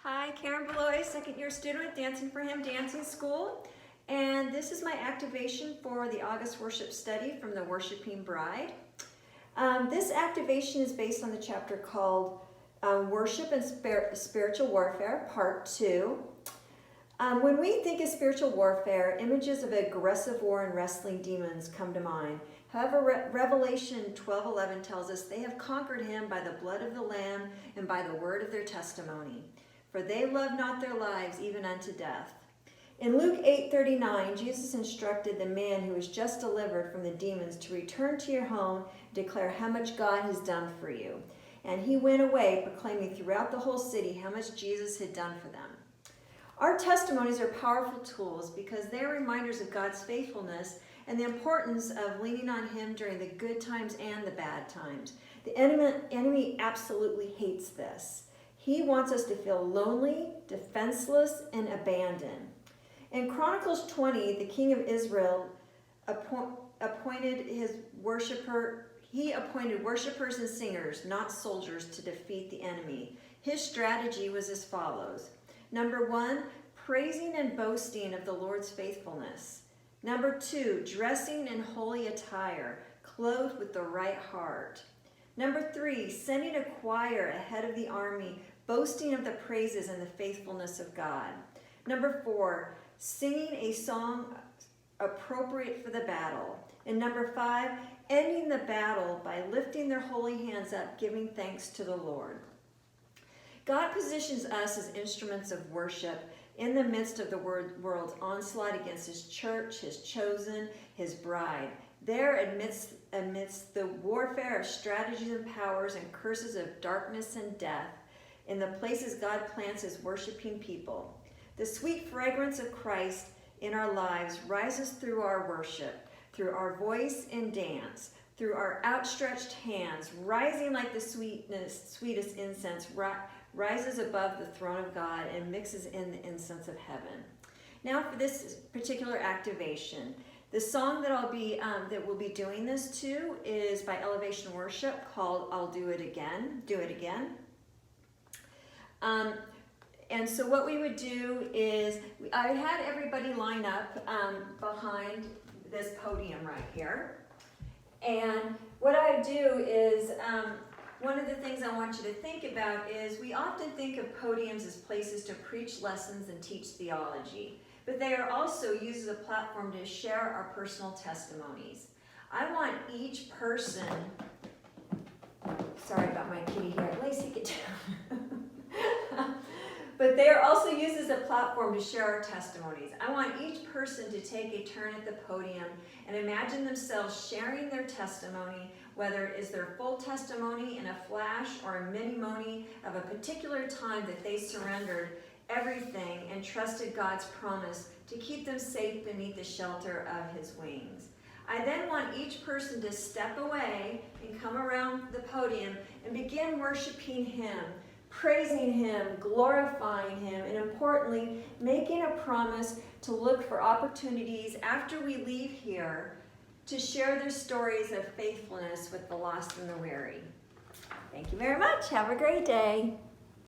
Hi, Karen Beloy, second year student at Dancing for Him Dancing School. And this is my activation for the August worship study from the Worshiping Bride. This activation is based on the chapter called Worship and Spiritual Warfare, Part 2. When we think of spiritual warfare, images of aggressive war and wrestling demons come to mind. However, Revelation 12:11 tells us they have conquered him by the blood of the Lamb and by the word of their testimony. For they love not their lives even unto death. In Luke 8:39, Jesus instructed the man who was just delivered from the demons to return to your home and declare how much God has done for you. And he went away proclaiming throughout the whole city how much Jesus had done for them. Our testimonies are powerful tools because they are reminders of God's faithfulness and the importance of leaning on him during the good times and the bad times. The enemy absolutely hates this. He wants us to feel lonely, defenseless, and abandoned. In Chronicles 20, the king of Israel appointed worshipers and singers, not soldiers, to defeat the enemy. His strategy was as follows. Number 1, praising and boasting of the Lord's faithfulness. Number 2, dressing in holy attire, clothed with the right heart. Number 3, sending a choir ahead of the army, boasting of the praises and the faithfulness of God. Number 4, singing a song appropriate for the battle. And number 5, ending the battle by lifting their holy hands up, giving thanks to the Lord. God positions us as instruments of worship in the midst of the world's onslaught against his church, his chosen, his bride. There, amidst the warfare of strategies and powers and curses of darkness and death, in the places God plants his worshiping people, the sweet fragrance of Christ in our lives rises through our worship, through our voice and dance, through our outstretched hands, rising like the sweetest incense, rises above the throne of God and mixes in the incense of heaven. Now for this particular activation, the song that we'll be doing this to is by Elevation Worship called I'll Do It Again. Do It Again. And so what we would do is, I had everybody line up behind this podium right here. And what I do is, one of the things I want you to think about is we often think of podiums as places to preach lessons and teach theology, but they are also used as a platform to share our personal testimonies. I want each person, sorry about my kitty here, Lacey, get down. But they are also used as a platform to share our testimonies. I want each person to take a turn at the podium and imagine themselves sharing their testimony, whether it is their full testimony in a flash or a mini-moni of a particular time that they surrendered everything and trusted God's promise to keep them safe beneath the shelter of his wings. I then want each person to step away and come around the podium and begin worshiping him, praising him, glorifying him, and importantly, making a promise to look for opportunities after we leave here to share their stories of faithfulness with the lost and the weary. Thank you very much. Have a great day.